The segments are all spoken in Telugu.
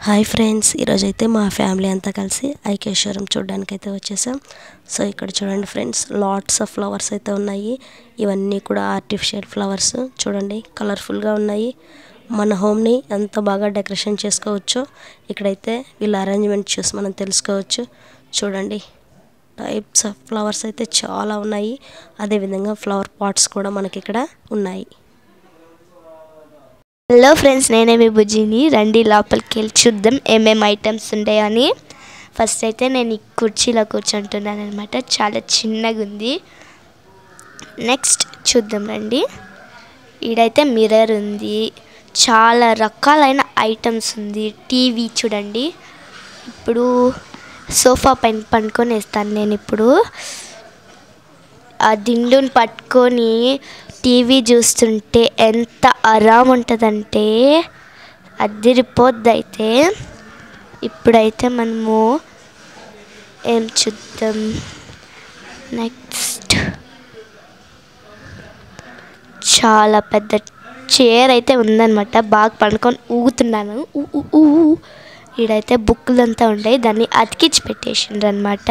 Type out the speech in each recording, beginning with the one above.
హాయ్ ఫ్రెండ్స్, ఈరోజైతే మా ఫ్యామిలీ అంతా కలిసి ఐకేశ్వరం చూడడానికి అయితే వచ్చేసాం. సో ఇక్కడ చూడండి ఫ్రెండ్స్, లాట్స్ ఆఫ్ ఫ్లవర్స్ అయితే ఉన్నాయి. ఇవన్నీ కూడా ఆర్టిఫిషియల్ ఫ్లవర్స్. చూడండి, కలర్ఫుల్గా ఉన్నాయి. మన హోమ్ని ఎంత బాగా డెకరేషన్ చేసుకోవచ్చో ఇక్కడైతే వీళ్ళ అరేంజ్మెంట్ చూసి మనం తెలుసుకోవచ్చు. చూడండి, టైప్స్ ఆఫ్ ఫ్లవర్స్ అయితే చాలా ఉన్నాయి. అదేవిధంగా ఫ్లవర్ పాట్స్ కూడా మనకి ఇక్కడ ఉన్నాయి. హలో ఫ్రెండ్స్, నేనే మీ బుజ్జిని. రండి లోపలికి వెళ్ళి చూద్దాం ఏమేమి ఐటమ్స్ ఉంటాయని. ఫస్ట్ అయితే నేను ఈ కుర్చీలో కూర్చుంటున్నాను అనమాట. చాలా చిన్నగా ఉంది. నెక్స్ట్ చూద్దాం రండి. ఈడైతే మిర్రర్ ఉంది, చాలా రకాలైన ఐటమ్స్ ఉంది. టీవీ చూడండి. ఇప్పుడు సోఫా పైన పండుకొని వేస్తాను నేను. ఇప్పుడు ఆ దిండుని పట్టుకొని టీవీ చూస్తుంటే ఎంత ఆరాం ఉంటుందంటే అదిరిపోద్ది. అయితే ఇప్పుడైతే మనము ఏం చూద్దాం. నెక్స్ట్ చాలా పెద్ద చైర్ అయితే ఉందన్నమాట. బాగా పండుకొని ఊగుతున్నాను. ఈడైతే బుక్కులు అంతా ఉంటాయి, దాన్ని అతికించి పెట్టేసిండ్రు అనమాట.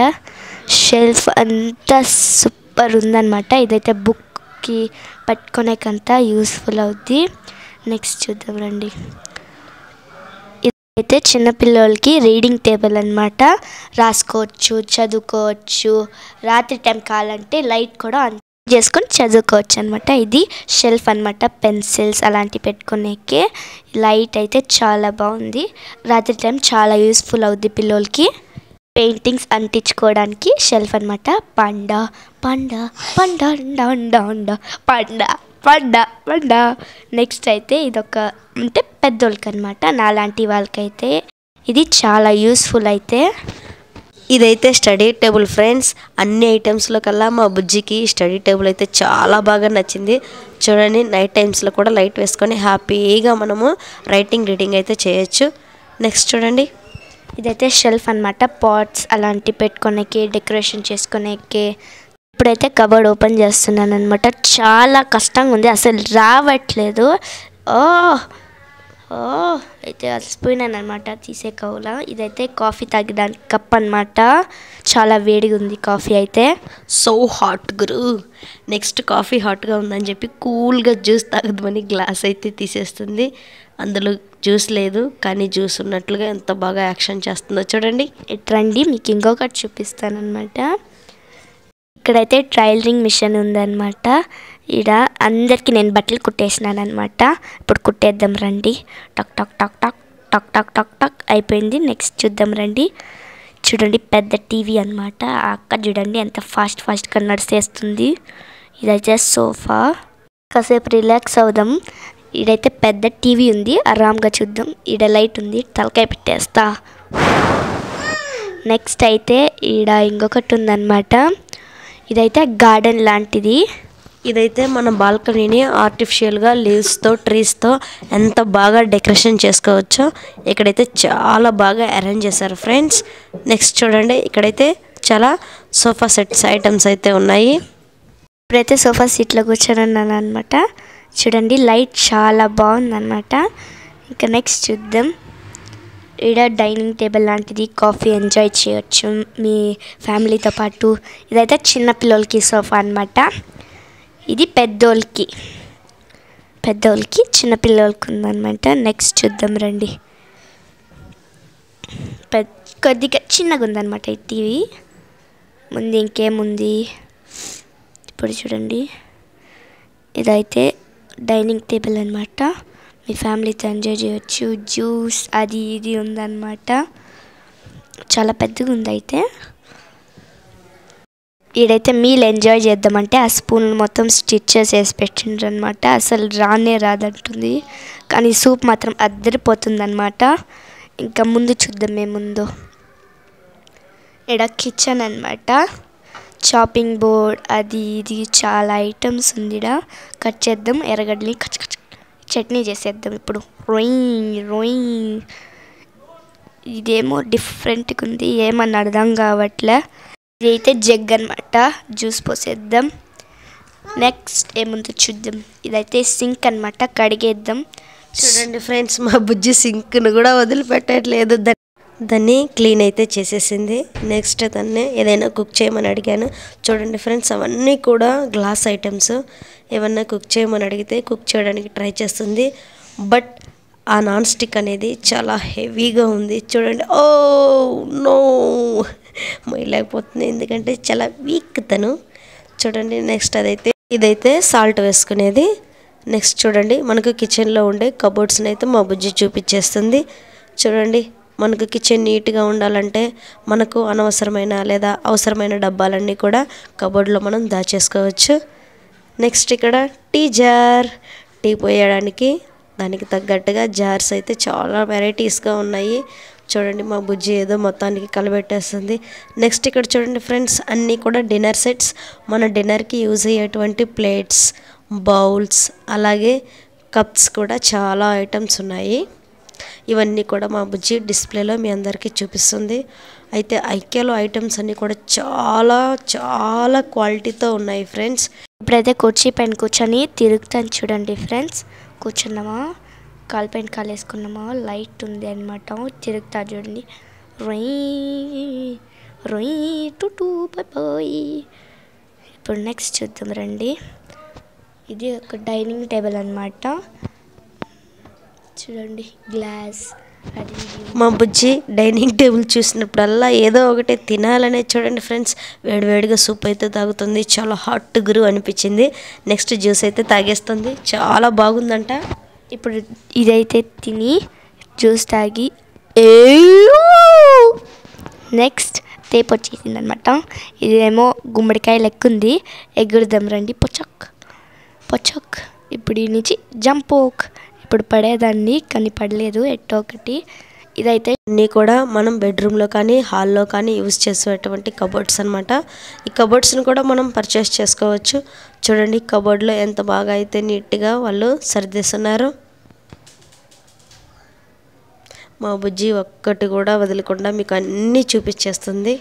షెల్ఫ్ అంతా సూపర్ ఉందన్నమాట. ఇదైతే బుక్కి పట్టుకునేకంతా యూస్ఫుల్ అవుద్ది. నెక్స్ట్ చూద్దాం రండి. ఇదైతే చిన్నపిల్లలకి రీడింగ్ టేబుల్ అనమాట. రాసుకోవచ్చు, చదువుకోవచ్చు. రాత్రి టైం కావాలంటే లైట్ కూడా ఆన్ చేసుకొని చదువుకోవచ్చు అనమాట. ఇది షెల్ఫ్ అనమాట. పెన్సిల్స్ అలాంటివి పెట్టుకునేకే లైట్ అయితే చాలా బాగుంది. రాత్రి టైం చాలా యూస్ఫుల్ అవుద్ది పిల్లలకి. పెయింటింగ్స్ అంటించుకోవడానికి షెల్ఫ్ అనమాట. పండ పండ పండ పండ పండ పండ పండ. నెక్స్ట్ అయితే ఇదొక అంటే పెద్దోళ్ళకి అనమాట. నాలాంటి వాళ్ళకైతే ఇది చాలా యూస్ఫుల్. అయితే ఇదైతే స్టడీ టేబుల్ ఫ్రెండ్స్. అన్ని ఐటమ్స్లో కల్లా మా బుజ్జికి స్టడీ టేబుల్ అయితే చాలా బాగా నచ్చింది. చూడండి, నైట్ టైమ్స్లో కూడా లైట్ వేసుకొని హ్యాపీగా మనము రీడింగ్ అయితే చేయొచ్చు. నెక్స్ట్ చూడండి, ఇదైతే షెల్ఫ్ అనమాట. పాట్స్ అలాంటివి పెట్టుకోనేకి, డెకరేషన్ చేసుకునేకి. ఇప్పుడైతే కబోర్డ్ ఓపెన్ చేస్తున్నాను అనమాట. చాలా కష్టంగా ఉంది, అసలు రావట్లేదు. అయితే అలసిపోయినాను అనమాట తీసే కవులా. ఇదైతే కాఫీ తాగడానికి కప్ అనమాట. చాలా వేడిగా ఉంది కాఫీ అయితే. సో హాట్ గురు. నెక్స్ట్ కాఫీ హాట్గా ఉందని చెప్పి కూల్గా జ్యూస్ తాగద్దని గ్లాస్ అయితే తీసేస్తుంది. అందులో జ్యూస్ లేదు, కానీ జ్యూస్ ఉన్నట్లుగా ఎంత బాగా యాక్షన్ చేస్తుందో చూడండి. రండి, మీకు ఇంకొకటి చూపిస్తానమాట. ఇక్కడైతే టైలరింగ్ మిషన్ ఉందన్నమాట. ఈడ అందరికీ నేను బట్టలు కుట్టేసినాను అనమాట. ఇప్పుడు కుట్టేద్దాం రండి. టక్ టక్ టక్ టక్ టక్ టక్ టక్ టక్ అయిపోయింది. నెక్స్ట్ చూద్దాం రండి. చూడండి, పెద్ద టీవీ అనమాట. ఆ అక్క చూడండి ఎంత ఫాస్ట్గా నడిచేస్తుంది. ఇదైతే సోఫా. కాసేపు రిలాక్స్ అవుదాం. ఈడైతే పెద్ద టీవీ ఉంది, ఆరాంగా చూద్దాం. ఈడ లైట్ ఉంది, తలకాయ పెట్టేస్తా. నెక్స్ట్ అయితే ఈడ ఇంకొకటి ఉందన్నమాట. ఇదైతే గార్డెన్ లాంటిది. ఇదైతే మన బాల్కనీని ఆర్టిఫిషియల్గా లీవ్స్తో, ట్రీస్తో ఎంత బాగా డెకరేషన్ చేసుకోవచ్చో ఇక్కడైతే చాలా బాగా అరేంజ్ చేశారు ఫ్రెండ్స్. నెక్స్ట్ చూడండి, ఇక్కడైతే చాలా సోఫా సెట్స్ ఐటమ్స్ అయితే ఉన్నాయి. ఇప్పుడైతే సోఫా సీట్లో కూర్చొని అనమాట. చూడండి, లైట్ చాలా బాగుందన్నమాట. ఇంకా నెక్స్ట్ చూద్దాం. ఈడ డైనింగ్ టేబుల్ లాంటిది, కాఫీ ఎంజాయ్ చేయొచ్చు మీ ఫ్యామిలీతో పాటు. ఇదైతే చిన్నపిల్లలకి సోఫా అనమాట. ఇది పెద్దోళ్ళకి చిన్నపిల్లలకి ఉందన్నమాట. నెక్స్ట్ చూద్దాం రండి. కొద్దిగా చిన్నగా ఉందన్నమాట ఈ టీవీ. ముందు ఇంకేముంది ఇప్పుడు చూడండి. ఇదైతే డైనింగ్ టేబుల్ అనమాట. మీ ఫ్యామిలీతో ఎంజాయ్ చేయొచ్చు. జ్యూస్ అది ఇది ఉందన్నమాట. చాలా పెద్దగా ఉంది. అయితే ఈడైతే మీల్ ఎంజాయ్ చేద్దామంటే ఆ స్పూన్ మొత్తం స్టిచ్చెస్ వేసి పెట్టిండ్రు అనమాట. అసలు రాదంటుంది, కానీ సూప్ మాత్రం అద్దరిపోతుంది అనమాట. ఇంకా ముందు చూద్దాం ఏముందో. ఈడ కిచెన్ అనమాట. చాపింగ్ బోర్డ్ అది ఇది చాలా ఐటమ్స్ ఉంది. ఈడ కట్ చేద్దాం. ఎర్రగడ్డని చట్నీ చేసేద్దాం ఇప్పుడు. రోయింగ్ ఇదేమో డిఫరెంట్గా ఉంది, ఏమన్నా అర్థం కావట్లే. ఇదైతే జగ్ అనమాట, జ్యూస్ పోసేద్దాం. నెక్స్ట్ ఏముందో చూద్దాం. ఇదైతే సింక్ అనమాట, కడిగేద్దాం. చూడండి ఫ్రెండ్స్, మా బుజ్జి సింక్ను కూడా వదిలిపెట్టట్లేదు. దాన్ని క్లీన్ అయితే చేసేసింది. నెక్స్ట్ దాన్ని ఏదైనా కుక్ చేయమని అడిగాను. చూడండి ఫ్రెండ్స్, అవన్నీ కూడా గ్లాస్ ఐటమ్స్. ఏమన్నా కుక్ చేయమని అడిగితే కుక్ చేయడానికి ట్రై చేస్తుంది. బట్ ఆ నాన్ స్టిక్ అనేది చాలా హెవీగా ఉంది. చూడండి, ఓ నో మొయ్యలేకపోతుంది, ఎందుకంటే చాలా వీక్ తను. చూడండి నెక్స్ట్ ఇదైతే సాల్ట్ వేసుకునేది. నెక్స్ట్ చూడండి, మనకు కిచెన్లో ఉండే కబోర్డ్స్ని అయితే మా బుజ్జి చూపించేస్తుంది. చూడండి, మనకు కిచెన్ నీట్గా ఉండాలంటే మనకు అనవసరమైన లేదా అవసరమైన డబ్బాలన్నీ కూడా కబోర్డ్లో మనం దాచేసుకోవచ్చు. నెక్స్ట్ ఇక్కడ టీ జార్, టీ పోయడానికి దానికి తగ్గట్టుగా జార్స్ అయితే చాలా వెరైటీస్గా ఉన్నాయి. చూడండి, మా బుజ్జి ఏదో మొత్తానికి కలబెట్టేస్తుంది. నెక్స్ట్ ఇక్కడ చూడండి ఫ్రెండ్స్, అన్నీ కూడా డిన్నర్ సెట్స్. మన డిన్నర్కి యూజ్ అయ్యేటువంటి ప్లేట్స్, బౌల్స్, అలాగే కప్స్ కూడా చాలా ఐటమ్స్ ఉన్నాయి. ఇవన్నీ కూడా మా బుజ్జి డిస్ప్లేలో మీ అందరికీ చూపిస్తుంది. అయితే ఐక్యాలో ఐటమ్స్ అన్నీ కూడా చాలా చాలా క్వాలిటీతో ఉన్నాయి ఫ్రెండ్స్. ఇప్పుడైతే కుర్చీ పైన కూర్చొని తిరుగుతాను చూడండి ఫ్రెండ్స్. కూర్చున్నామా, కాలు పైన కాలు వేసుకున్నామా, లైట్ ఉంది అనమాట, తిరుగుతా చూడండి. రొయ్యి రొయ్యి టు బాయ్. ఇప్పుడు నెక్స్ట్ చూద్దాం రండి. ఇది ఒక డైనింగ్ టేబుల్ అనమాట. చూడండి, గ్లాస్. అది మా బుజ్జి డైనింగ్ టేబుల్ చూసినప్పుడల్లా ఏదో ఒకటి తినాలనే. చూడండి ఫ్రెండ్స్, వేడివేడిగా సూప్ అయితే తాగుతుంది. చాలా హాట్ గురు అనిపించింది. నెక్స్ట్ జ్యూస్ అయితే తాగేస్తుంది. చాలా బాగుందంట. ఇప్పుడు ఇదైతే తిని జ్యూస్ తాగి నెక్స్ట్ తేపు వచ్చేసింది అనమాట. ఇదేమో గుమ్మడికాయ లెక్క ఉంది. ఎగురుదాం రండి. పొచక్ పొచక్. ఇప్పుడు ఈ నుంచి జంపోక్. ఇప్పుడు పడేదాన్ని కానీ పడలేదు ఎట్టో ఒకటి. ఇదైతే అన్నీ కూడా మనం బెడ్రూమ్లో కానీ హాల్లో కానీ యూజ్ చేసేటువంటి కబోర్డ్స్ అనమాట. ఈ కబోర్డ్స్ని కూడా మనం పర్చేస్ చేసుకోవచ్చు. చూడండి, కబోర్డ్లో ఎంత బాగా అయితే నీట్గా వాళ్ళు సర్దేస్తున్నారు. మా బుజ్జి ఒక్కటి కూడా వదలకుండా మీకు అన్నీ చూపించేస్తుంది.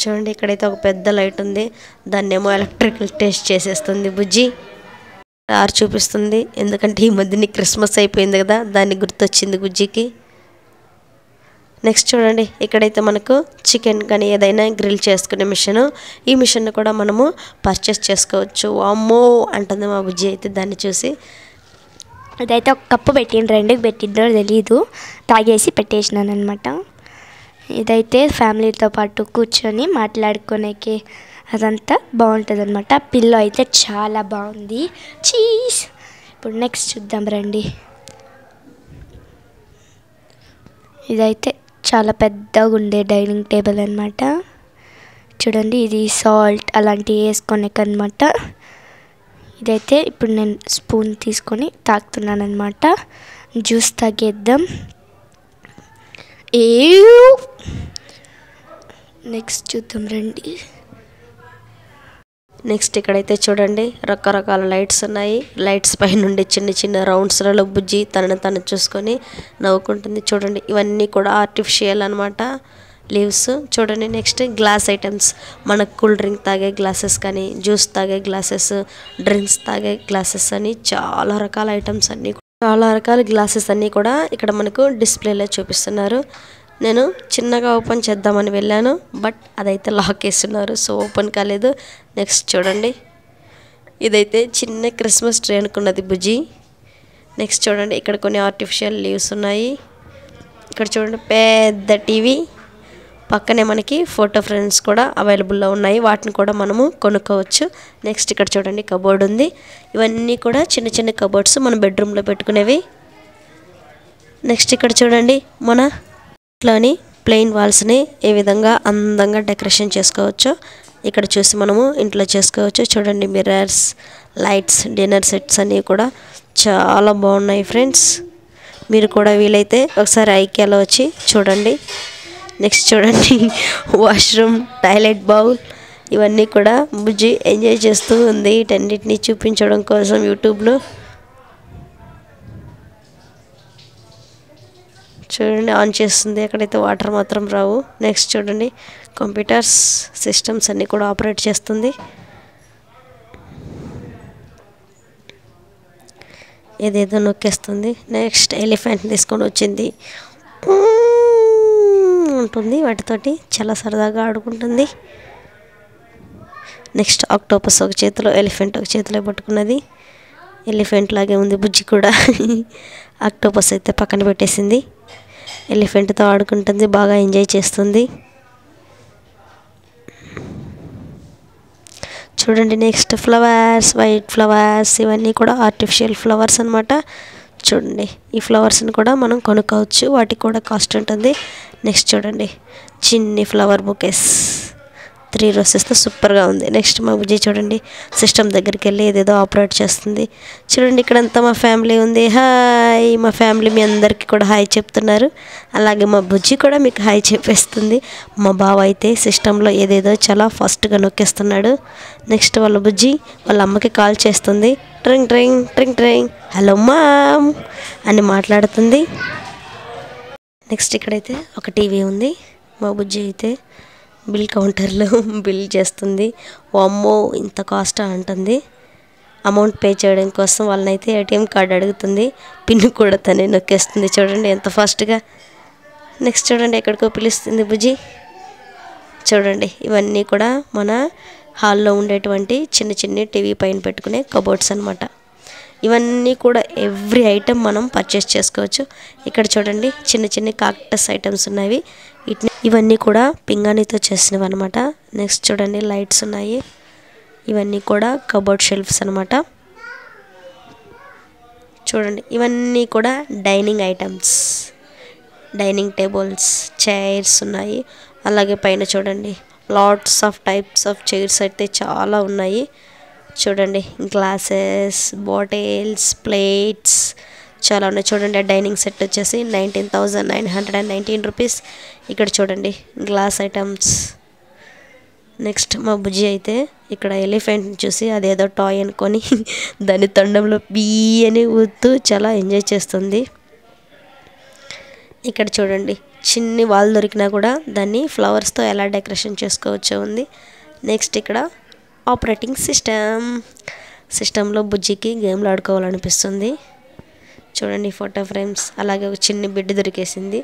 చూడండి, ఇక్కడైతే ఒక పెద్ద లైట్ ఉంది. దాన్ని ఏమో ఎలక్ట్రికల్ టెస్ట్ చేసేస్తుంది బుజ్జి. ఆరు చూపిస్తుంది, ఎందుకంటే ఈ మధ్యని క్రిస్మస్ అయిపోయింది కదా, దాన్ని గుర్తొచ్చింది బుజ్జికి. నెక్స్ట్ చూడండి, ఇక్కడైతే మనకు చికెన్ కానీ ఏదైనా గ్రిల్ చేసుకునే మిషన్. ఈ మిషన్ కూడా మనము పర్చేస్ చేసుకోవచ్చు. అమ్మో అంటుంది మా బుజ్జి అయితే దాన్ని చూసి. ఇదైతే ఒక కప్పు పెట్టిండ్రు, రెండుకి పెట్టిండ్రో తెలీదు, తాగేసి పెట్టేసినాను అనమాట. ఇదైతే ఫ్యామిలీతో పాటు కూర్చొని మాట్లాడుకోనేకి అదంతా బాగుంటుంది అనమాట. పిల్లో అయితే చాలా బాగుంది. చీజ్. ఇప్పుడు నెక్స్ట్ చూద్దాం రండి. ఇదైతే చాలా పెద్దగా ఉండే డైనింగ్ టేబుల్ అనమాట. చూడండి, ఇది సాల్ట్ అలాంటివి వేసుకొనేకి అనమాట. ఇదైతే ఇప్పుడు నేను స్పూన్ తీసుకొని తాగుతున్నాను అనమాట. జ్యూస్ తాగేద్దాం. నెక్స్ట్ చూద్దాం రండి. నెక్స్ట్ ఇక్కడైతే చూడండి, రకరకాల లైట్స్ ఉన్నాయి. లైట్స్ పై నుండి చిన్న చిన్న రౌండ్స్లలో బుజ్జి తనను తను చూసుకొని నవ్వుకుంటుంది. చూడండి, ఇవన్నీ కూడా ఆర్టిఫిషియల్ అనమాట, లీవ్స్. చూడండి, నెక్స్ట్ గ్లాస్ ఐటమ్స్. మనకు కూల్ డ్రింక్ తాగే గ్లాసెస్ కానీ, జ్యూస్ తాగే గ్లాసెస్, డ్రింక్స్ తాగే గ్లాసెస్ అని చాలా రకాల ఐటమ్స్ అన్నీ, చాలా రకాల గ్లాసెస్ అన్నీ కూడా ఇక్కడ మనకు డిస్ప్లేలో చూపిస్తున్నారు. నేను చిన్నగా ఓపెన్ చేద్దామని వెళ్ళాను, బట్ అదైతే లాక్ వేస్తున్నారు, సో ఓపెన్ కాలేదు. నెక్స్ట్ చూడండి, ఇదైతే చిన్న క్రిస్మస్ ట్రీ అనుకున్నది బుజ్జి. నెక్స్ట్ చూడండి, ఇక్కడ కొన్ని ఆర్టిఫిషియల్ లీవ్స్ ఉన్నాయి. ఇక్కడ చూడండి, పెద్ద టీవీ. పక్కనే మనకి ఫోటో ఫ్రేమ్స్ కూడా అవైలబుల్లో ఉన్నాయి, వాటిని కూడా మనము కొనుక్కోవచ్చు. నెక్స్ట్ ఇక్కడ చూడండి, కబోర్డ్ ఉంది. ఇవన్నీ కూడా చిన్న చిన్న కబోర్డ్స్, మన బెడ్రూమ్లో పెట్టుకునేవి. నెక్స్ట్ ఇక్కడ చూడండి, మన ఇంట్లోని ప్లెయిన్ వాల్స్ని ఏ విధంగా అందంగా డెకరేషన్ చేసుకోవచ్చో ఇక్కడ చూసి మనము ఇంట్లో చేసుకోవచ్చు. చూడండి, మిర్రర్స్, లైట్స్, డిన్నర్ సెట్స్ అన్నీ కూడా చాలా బాగున్నాయి ఫ్రెండ్స్. మీరు కూడా వీలైతే ఒకసారి ఐకియాలో వచ్చి చూడండి. నెక్స్ట్ చూడండి, వాష్రూమ్, టాయిలెట్ బౌల్, ఇవన్నీ కూడా బుజ్జి ఎంజాయ్ చేస్తూ ఉంది వీటన్నిటిని చూపించడం కోసం యూట్యూబ్లో. చూడండి, ఆన్ చేస్తుంది, అక్కడైతే వాటర్ మాత్రం రావు. నెక్స్ట్ చూడండి, కంప్యూటర్స్, సిస్టమ్స్ అన్నీ కూడా ఆపరేట్ చేస్తుంది. ఏదేదో నొక్కేస్తుంది. నెక్స్ట్ ఎలిఫెంట్ తీసుకొని వచ్చింది ఉంటుంది, వాటితోటి చాలా సరదాగా ఆడుకుంటుంది. నెక్స్ట్ ఆక్టోపస్ ఒక చేతిలో, ఎలిఫెంట్ ఒక చేతిలో పట్టుకున్నది. ఎలిఫెంట్ లాగే ఉంది బుజ్జి కూడా. ఆక్టోపస్ అయితే పక్కన పెట్టేసింది. ఎలిఫెంట్తో ఆడుకుంటుంది, బాగా ఎంజాయ్ చేస్తుంది. చూడండి నెక్స్ట్ ఫ్లవర్స్, వైట్ ఫ్లవర్స్, ఇవన్నీ కూడా ఆర్టిఫిషియల్ ఫ్లవర్స్ అనమాట. చూడండి ఈ ఫ్లవర్స్ని కూడా మనం కొనుక్కోవచ్చు, వాటికి కూడా కాస్ట్ ఉంటుంది. నెక్స్ట్ చూడండి చిన్ని ఫ్లవర్ బొకేస్, 3 రోజెస్తో సూపర్గా ఉంది. నెక్స్ట్ మా బుజ్జి చూడండి సిస్టమ్ దగ్గరికి వెళ్ళి ఏదేదో ఆపరేట్ చేస్తుంది. చూడండి ఇక్కడంతా మా ఫ్యామిలీ ఉంది. హాయ్, మా ఫ్యామిలీ మీ అందరికీ కూడా హాయ్ చెప్తున్నారు. అలాగే మా బుజ్జి కూడా మీకు హాయ్ చెప్పేస్తుంది. మా బావ అయితే సిస్టంలో ఏదేదో చాలా ఫాస్ట్గా నొక్కేస్తున్నాడు. నెక్స్ట్ వాళ్ళ బుజ్జి వాళ్ళ అమ్మకి కాల్ చేస్తుంది. ట్రింగ్ ట్రింగ్ ట్రింగ్ ట్రింగ్, హలో మామ్ అని మాట్లాడుతుంది. నెక్స్ట్ ఇక్కడైతే ఒక టీవీ ఉంది. మా బుజ్జి అయితే బిల్ కౌంటర్లో బిల్ చేస్తుంది. అమ్మో ఇంత కాస్ట్ అంటుంది. అమౌంట్ పే చేయడం కోసం వాళ్ళనైతే ఏటీఎం కార్డు అడుగుతుంది. పిన్ కూడా తనే నొక్కేస్తుంది. చూడండి ఎంత ఫాస్ట్గా. నెక్స్ట్ చూడండి ఎక్కడికో పిలుస్తుంది బుజ్జి. చూడండి ఇవన్నీ కూడా మన హాల్లో ఉండేటువంటి చిన్న చిన్న టీవీ పైన పెట్టుకునే కబోర్డ్స్ అనమాట. ఇవన్నీ కూడా ఎవ్రీ ఐటెం మనం పర్చేస్ చేసుకోవచ్చు. ఇక్కడ చూడండి చిన్న చిన్న కాక్టస్ ఐటమ్స్ ఉన్నవి. ఇవన్నీ కూడా పింగాణితో చేసినవి అనమాట. నెక్స్ట్ చూడండి లైట్స్ ఉన్నాయి. ఇవన్నీ కూడా కబోర్డ్ షెల్ఫ్స్ అనమాట. చూడండి ఇవన్నీ కూడా dining items, dining tables, chairs ఉన్నాయి. అలాగే పైన చూడండి lots of types of chairs అయితే చాలా ఉన్నాయి. చూడండి గ్లాసెస్, బాటిల్స్, ప్లేట్స్ చాలా ఉన్నాయి. చూడండి డైనింగ్ సెట్ వచ్చేసి 19,919 రూపీస్. ఇక్కడ చూడండి గ్లాస్ ఐటమ్స్. నెక్స్ట్ మా బుజ్జి అయితే ఇక్కడ ఎలిఫెంట్ని చూసి అదేదో టాయ్ అనుకొని దాని తొండంలో బియ్యని ఊతూ చాలా ఎంజాయ్ చేస్తుంది. ఇక్కడ చూడండి చిన్ని వాల్ దొరికినా కూడా దాన్ని ఫ్లవర్స్తో ఎలా డెకరేషన్ చేసుకోవచ్చో ఉంది. నెక్స్ట్ ఇక్కడ ఆపరేటింగ్ సిస్టంలో బుజ్జికి గేమ్లు ఆడుకోవాలనిపిస్తుంది. చూడండి ఫోటో ఫ్రేమ్స్, అలాగే ఒక చిన్న బెడ్ దొరికేసింది.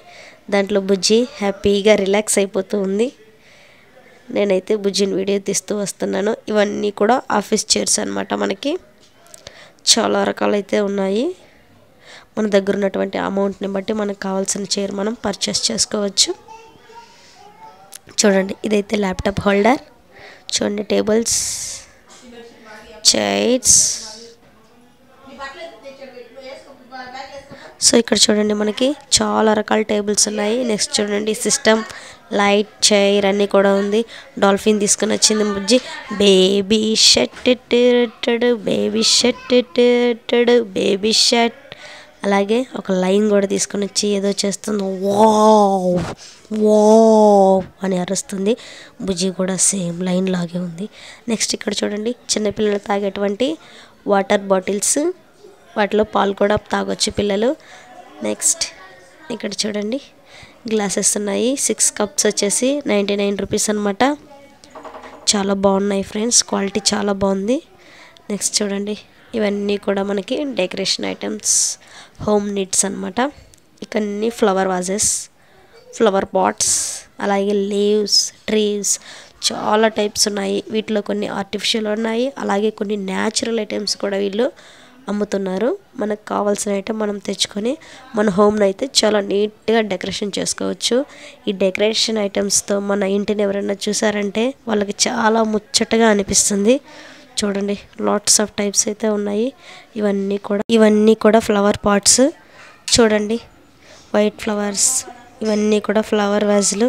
దాంట్లో బుజ్జి హ్యాపీగా రిలాక్స్ అయిపోతూ ఉంది. నేనైతే బుజ్జిని వీడియో తీస్తూ వస్తున్నాను. ఇవన్నీ కూడా ఆఫీస్ చైర్స్ అనమాట. మనకి చాలా రకాలైతే ఉన్నాయి. మన దగ్గర ఉన్నటువంటి అమౌంట్ని బట్టి మనకు కావాల్సిన చైర్ మనం పర్చేస్ చేసుకోవచ్చు. చూడండి ఇదైతే ల్యాప్టాప్ హోల్డర్. చూడండి టేబుల్స్, చైర్స్. సో ఇక్కడ చూడండి మనకి చాలా రకాల టేబుల్స్ ఉన్నాయి. నెక్స్ట్ చూడండి సిస్టమ్, లైట్, చైర్ అన్నీ కూడా ఉంది. డాల్ఫిన్ తీసుకొని వచ్చింది బుజ్జి. Baby shirt, baby shirt, baby shirt. అలాగే ఒక లైన్ కూడా తీసుకొని వచ్చి ఏదో చేస్తుంది. వావ్ వావ్ అని అరుస్తుంది. బుజ్జి కూడా సేమ్ లైన్ లాగే ఉంది. నెక్స్ట్ ఇక్కడ చూడండి చిన్నపిల్లలు తాగేటువంటి వాటర్ బాటిల్స్, వాటిలో పాలు కూడా తాగొచ్చు పిల్లలు. నెక్స్ట్ ఇక్కడ చూడండి గ్లాసెస్ ఉన్నాయి. 6 కప్స్ వచ్చేసి 99 రూపీస్ అనమాట. చాలా బాగున్నాయి ఫ్రెండ్స్, క్వాలిటీ చాలా బాగుంది. నెక్స్ట్ చూడండి ఇవన్నీ కూడా మనకి డెకరేషన్ ఐటమ్స్, హోమ్ నీడ్స్ అనమాట. ఇకన్నీ ఫ్లవర్ వాజెస్, ఫ్లవర్ పాట్స్, అలాగే లీవ్స్, ట్రీస్, చాలా టైప్స్ ఉన్నాయి. వీటిలో కొన్ని ఆర్టిఫిషియల్ ఉన్నాయి, అలాగే కొన్ని న్యాచురల్ ఐటమ్స్ కూడా వీళ్ళు అమ్ముతున్నారు. మనకు కావాల్సిన ఐటమ్ మనం తెచ్చుకొని మన హోమ్ని అయితే చాలా నీట్గా డెకరేషన్ చేసుకోవచ్చు. ఈ డెకరేషన్ ఐటమ్స్తో మన ఇంటిని ఎవరైనా చూసారంటే వాళ్ళకి చాలా ముచ్చటగా అనిపిస్తుంది. చూడండి లాట్స్ ఆఫ్ టైప్స్ అయితే ఉన్నాయి. ఇవన్నీ కూడా ఫ్లవర్ పాట్స్. చూడండి వైట్ ఫ్లవర్స్, ఇవన్నీ కూడా ఫ్లవర్ వాజ్లు.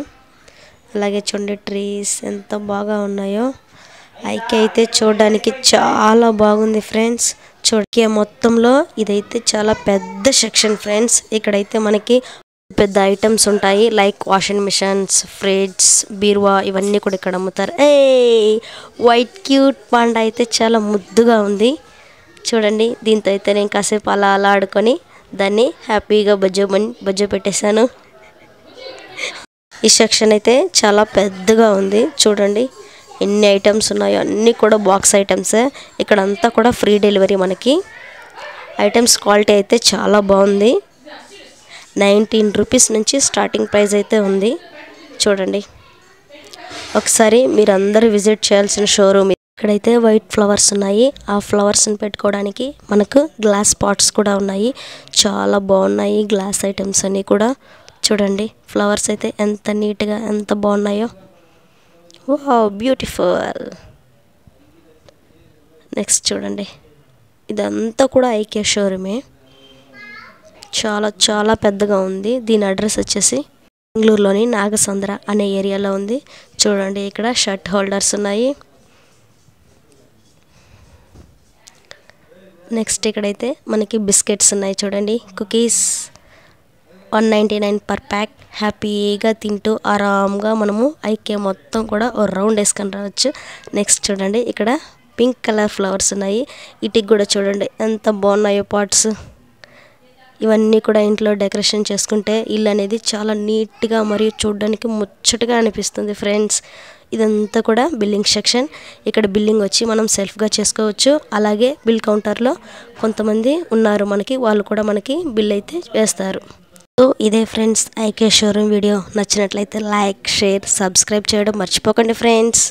అలాగే చూడండి ట్రీస్ ఎంత బాగా ఉన్నాయో. ఐకి అయితే చూడడానికి చాలా బాగుంది ఫ్రెండ్స్. చూడకే మొత్తంలో ఇదైతే చాలా పెద్ద సెక్షన్ ఫ్రెండ్స్. ఇక్కడైతే మనకి పెద్ద ఐటమ్స్ ఉంటాయి, లైక్ వాషింగ్ మిషన్స్, ఫ్రిడ్జ్, బీరువా, ఇవన్నీ కూడా ఇక్కడ అమ్ముతారు. వైట్ క్యూట్ పాండా అయితే చాలా ముద్దుగా ఉంది. దీంతో అయితే నేను కాసేపు అలా ఆడుకొని దాన్ని హ్యాపీగా బజ్జో పెట్టేశాను. ఈ సెక్షన్ అయితే చాలా పెద్దగా ఉంది. చూడండి ఎన్ని ఐటమ్స్ ఉన్నాయో, అన్నీ కూడా బాక్స్ ఐటమ్సే. ఇక్కడంతా కూడా ఫ్రీ డెలివరీ మనకి. ఐటమ్స్ క్వాలిటీ అయితే చాలా బాగుంది. 19 రూపీస్ నుంచి స్టార్టింగ్ ప్రైస్ అయితే ఉంది. చూడండి, ఒకసారి మీరు అందరూ విజిట్ చేయాల్సిన షోరూమ్. ఇక్కడైతే వైట్ ఫ్లవర్స్ ఉన్నాయి. ఆ ఫ్లవర్స్ని పెట్టుకోవడానికి మనకు గ్లాస్ పాట్స్ కూడా ఉన్నాయి. చాలా బాగున్నాయి గ్లాస్ ఐటమ్స్ అన్నీ కూడా. చూడండి, ఫ్లవర్స్ అయితే ఎంత నీట్గా ఎంత బాగున్నాయో. Wow, beautiful. నెక్స్ట్ చూడండి, ఇదంతా కూడా ఐకే షోరూమే. చాలా చాలా పెద్దగా ఉంది. దీని అడ్రస్ వచ్చేసి బెంగళూరులోని నాగసంద్ర అనే ఏరియాలో ఉంది. చూడండి, ఇక్కడ షర్ట్ హోల్డర్స్ ఉన్నాయి. నెక్స్ట్ ఇక్కడైతే మనకి బిస్కెట్స్ ఉన్నాయి. చూడండి, కుకీస్ 199 పర్ ప్యాక్. హ్యాపీగా తింటూ ఆరామ్గా మనము ఐకే మొత్తం కూడా ఓ రౌండ్ వేసుకొని రావచ్చు. నెక్స్ట్ చూడండి, ఇక్కడ పింక్ కలర్ ఫ్లవర్స్ ఉన్నాయి. ఇటికి కూడా చూడండి ఎంత బాగున్నాయో పాట్స్. ఇవన్నీ కూడా ఇంట్లో డెకరేషన్ చేసుకుంటే ఇల్లు అనేది చాలా నీట్గా మరియు చూడడానికి ముచ్చటగా అనిపిస్తుంది ఫ్రెండ్స్. ఇదంతా కూడా బిల్లింగ్ సెక్షన్. ఇక్కడ బిల్లింగ్ వచ్చి మనం సెల్ఫ్గా చేసుకోవచ్చు. అలాగే బిల్ కౌంటర్లో కొంతమంది ఉన్నారు మనకి, వాళ్ళు కూడా మనకి బిల్ అయితే వేస్తారు. సో ఇదే ఫ్రెండ్స్ ఐకే షోరూమ్ వీడియో. నచ్చినట్లయితే లైక్, షేర్, సబ్స్క్రైబ్ చేయడం మర్చిపోకండి ఫ్రెండ్స్.